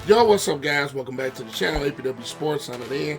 Yo, what's up, guys? Welcome back to the channel, APWSPORTS. I'm in,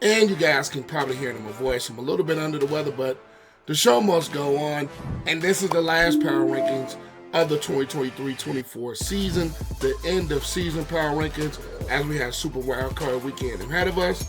and you guys can probably hear it in my voice. I'm a little bit under the weather, but the show must go on. And this is the last power rankings of the 2023-24 season, the end of season power rankings, as we have Super Wildcard Weekend ahead of us,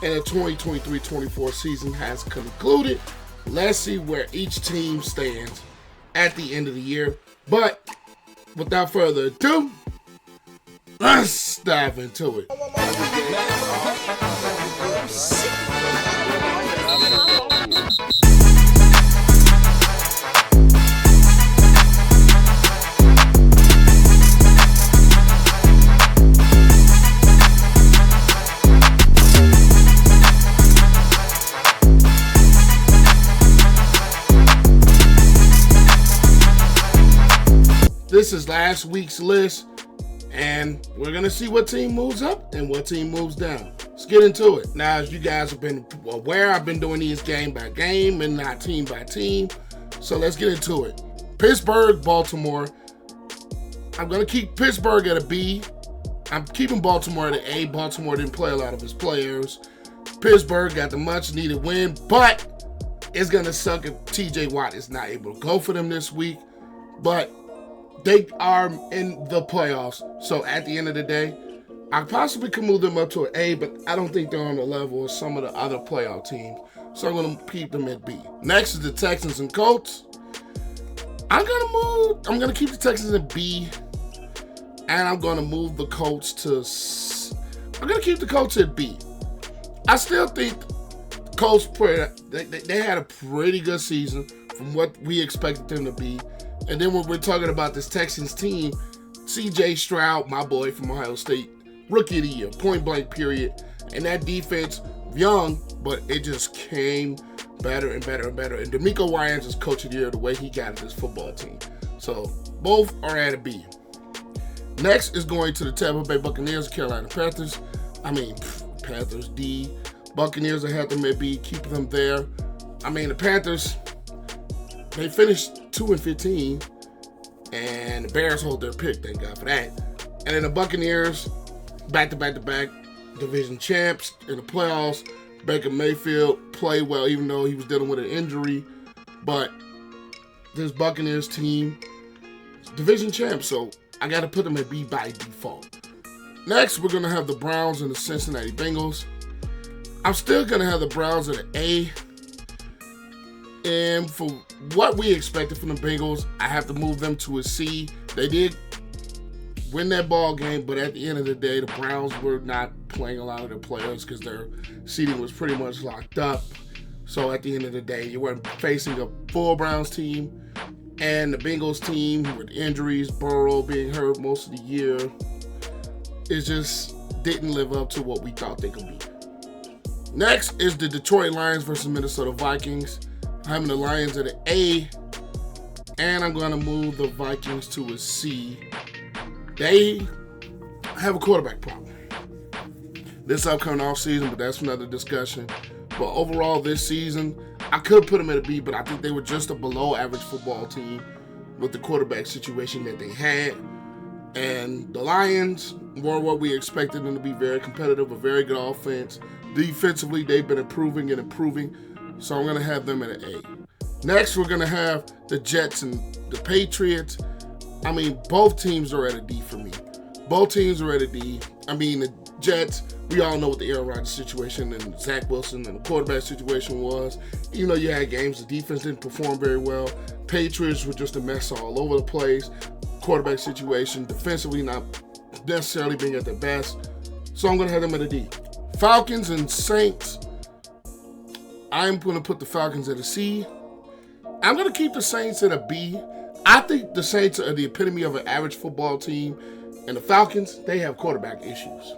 and the 2023-24 season has concluded. Let's see where each team stands at the end of the year. But without further ado, let's dive into it. This is last week's list, and we're going to see what team moves up and what team moves down. Let's get into it. Now, as you guys have been aware, I've been doing these game by game and not team by team. So let's get into it. Pittsburgh, Baltimore. I'm going to keep Pittsburgh at a B. I'm keeping Baltimore at an A. Baltimore didn't play a lot of his players. Pittsburgh got the much needed win, but it's going to suck if TJ Watt is not able to go for them this week. But they are in the playoffs, so at the end of the day, I possibly could move them up to an A, but I don't think they're on the level of some of the other playoff teams, so I'm going to keep them at B. Next is the Texans and Colts. I'm going to keep the Texans at B, and I'm going to move the Colts to I'm going to keep the Colts at B. I still think the Colts, they had a pretty good season from what we expected them to be. And then when we're talking about this Texans team, C.J. Stroud, my boy from Ohio State, rookie of the year, point blank period. And that defense, young, but it just came better and better and better. And DeMeco Ryans is coach of the year the way he got this football team. So both are at a B. Next is going to the Tampa Bay Buccaneers, Carolina Panthers. Panthers D. Buccaneers, I have them at B, keep them there. The Panthers, they finished 2-15, and the Bears hold their pick, thank God for that. And then the Buccaneers, back-to-back division champs in the playoffs. Baker Mayfield played well, even though he was dealing with an injury. But this Buccaneers team is division champs, so I got to put them at B by default. Next, we're going to have the Browns and the Cincinnati Bengals. I'm still going to have the Browns at an A. And for what we expected from the Bengals, I have to move them to a C. They did win that ball game, but at the end of the day, the Browns were not playing a lot of their players because their seating was pretty much locked up. So at the end of the day, you weren't facing a full Browns team. And the Bengals team, with injuries, Burrow being hurt most of the year, it just didn't live up to what we thought they could be. Next is the Detroit Lions versus Minnesota Vikings. Having the Lions at an A, and I'm going to move the Vikings to a C. They have a quarterback problem this upcoming offseason, but that's another discussion. But overall this season, I could put them at a B, but I think they were just a below average football team with the quarterback situation that they had. And the Lions were what we expected them to be, very competitive, a very good offense. Defensively, they've been improving. So I'm going to have them at an A. Next, we're going to have the Jets and the Patriots. Both teams are at a D for me. Both teams are at a D. The Jets, we all know what the Aaron Rodgers situation and Zach Wilson and the quarterback situation was. Even though you had games, the defense didn't perform very well. Patriots were just a mess all over the place. Quarterback situation, defensively not necessarily being at their best. So I'm going to have them at a D. Falcons and Saints. I'm going to put the Falcons at a C. I'm going to keep the Saints at a B. I think the Saints are the epitome of an average football team. And the Falcons, they have quarterback issues.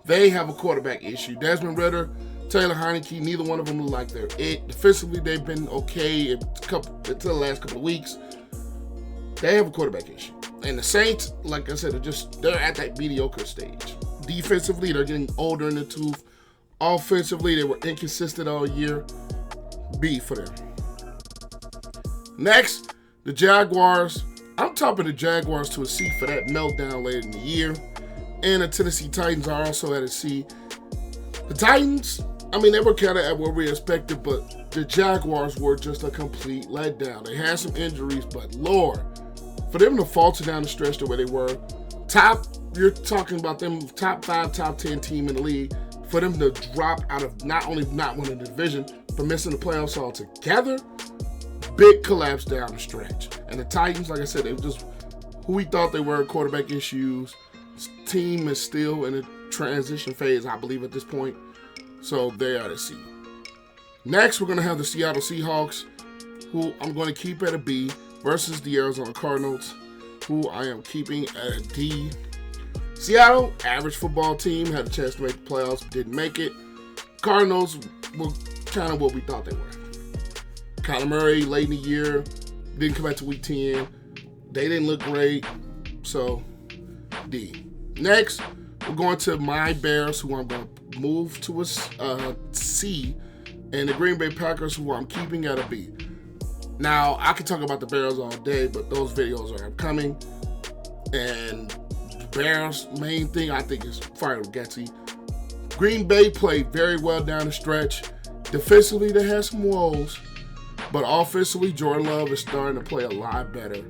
They have a quarterback issue. Desmond Ridder, Taylor Heineke, neither one of them look like they're it. Defensively, they've been okay until the last couple of weeks. They have a quarterback issue. And the Saints, like I said, they're at that mediocre stage. Defensively, they're getting older in the tooth. Offensively, they were inconsistent all year. B for them. Next, the Jaguars. I'm topping the Jaguars to a C for that meltdown late in the year. And the Tennessee Titans are also at a C. The Titans, I mean, they were kind of at what we expected, but the Jaguars were just a complete letdown. They had some injuries, but Lord, for them to falter down the stretch the way they were, you're talking about them top 5, top 10 team in the league, for them to drop out of not only not winning the division, but missing the playoffs altogether, big collapse down the stretch. And the Titans, like I said, they were just who we thought they were, quarterback issues. This team is still in a transition phase, I believe, at this point. So they are the C. Next, we're going to have the Seattle Seahawks, who I'm going to keep at a B, versus the Arizona Cardinals, who I am keeping at a D. Seattle, average football team, had a chance to make the playoffs, didn't make it. Cardinals were kind of what we thought they were. Kyler Murray, late in the year, didn't come back to week 10. They didn't look great, so D. Next, we're going to my Bears, who I'm going to move to a C, and the Green Bay Packers, who I'm keeping at a B. Now, I could talk about the Bears all day, but those videos are upcoming, and the Bears' main thing, I think, is fire Getty. Green Bay played very well down the stretch. Defensively, they had some woes, but offensively, Jordan Love is starting to play a lot better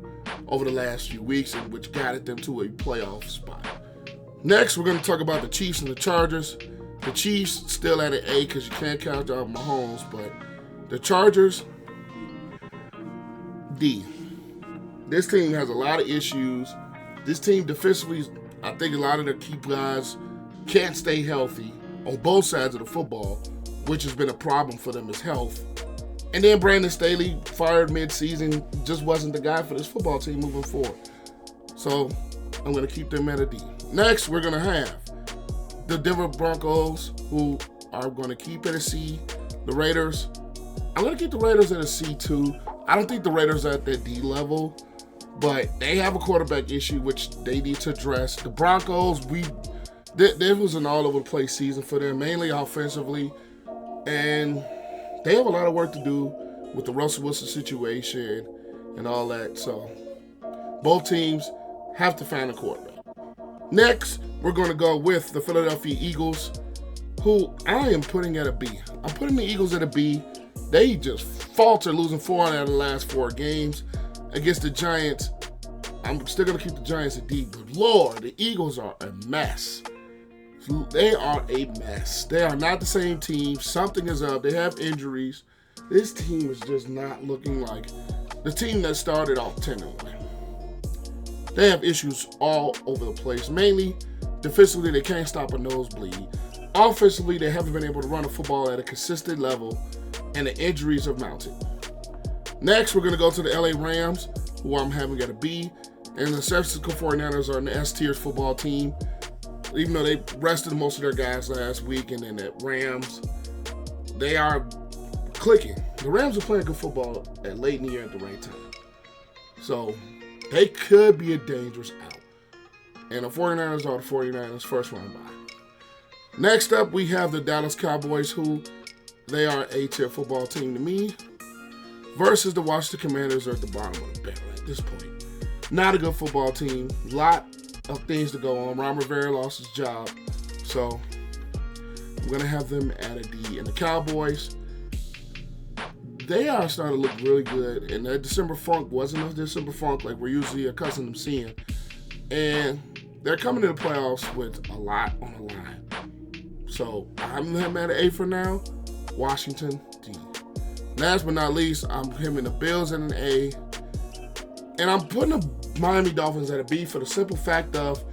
over the last few weeks, which guided them to a playoff spot. Next, we're going to talk about the Chiefs and the Chargers. The Chiefs still at an A because you can't count out Mahomes, but the Chargers, D. This team has a lot of issues. This team defensively, I think a lot of their key guys can't stay healthy on both sides of the football, which has been a problem for them, is health. And then Brandon Staley, fired mid-season, just wasn't the guy for this football team moving forward. So I'm going to keep them at a D. Next, we're going to have the Denver Broncos, who are going to keep at a C. The Raiders, I'm going to keep the Raiders at a C too. I don't think the Raiders are at that D level, but they have a quarterback issue, which they need to address. The Broncos, there was an all-over-the-place season for them, mainly offensively, and they have a lot of work to do with the Russell Wilson situation and all that. So both teams have to find a quarterback. Next, we're going to go with the Philadelphia Eagles, who I am putting at a B. I'm putting the Eagles at a B. They just faltered, losing 4 out of the last 4 games against the Giants. I'm still going to keep the Giants at D, but Lord, the Eagles are a mess. They are a mess. They are not the same team. Something is up. They have injuries. This team is just not looking like the team that started off 10-1. They have issues all over the place. Mainly, defensively, they can't stop a nosebleed. Offensively, they haven't been able to run the football at a consistent level, and the injuries have mounted. Next, we're going to go to the LA Rams, who I'm having at a B, and the San Francisco 49ers are an S-tier football team. Even though they rested most of their guys last week, and then the Rams, they are clicking. The Rams are playing good football at late in the year at the right time. So they could be a dangerous out. And the 49ers are the 49ers first round bye. Next up, we have the Dallas Cowboys, who they are an A-tier football team to me, versus the Washington Commanders are at the bottom of the barrel at this point. Not a good football team. A lot of things to go on. Ron Rivera lost his job, so I'm going to have them at a D. And the Cowboys, they are starting to look really good, and that December funk wasn't a December funk like we're usually accustomed to seeing. And they're coming to the playoffs with a lot on the line. So I'm them at an A for now. Washington, D. Last but not least, I'm him in the Bills at an A. And I'm putting the Miami Dolphins at a B for the simple fact of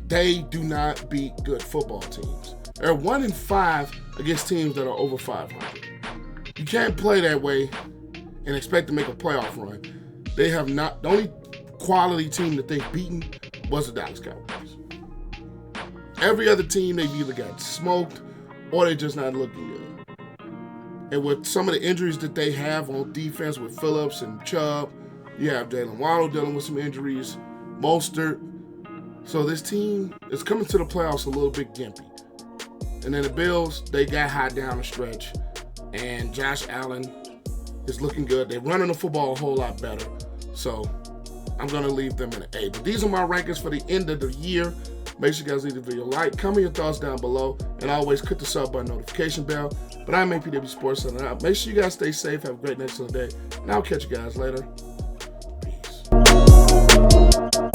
they do not beat good football teams. They're 1-5 against teams that are over 500. You can't play that way and expect to make a playoff run. They have not. The only quality team that they've beaten was the Dallas Cowboys. Every other team, they've either got smoked or they're just not looking good. And with some of the injuries that they have on defense with Phillips and Chubb, you have Jalen Waddle dealing with some injuries, Mostert. So this team is coming to the playoffs a little bit gimpy. And then the Bills, they got hot down the stretch. And Josh Allen is looking good. They're running the football a whole lot better. So I'm going to leave them in an A. But these are my rankings for the end of the year. Make sure you guys leave the video a like, comment your thoughts down below, and always click the sub button notification bell. But I'm APW Sports signing out. Make sure you guys stay safe, have a great next day, and I'll catch you guys later. Peace.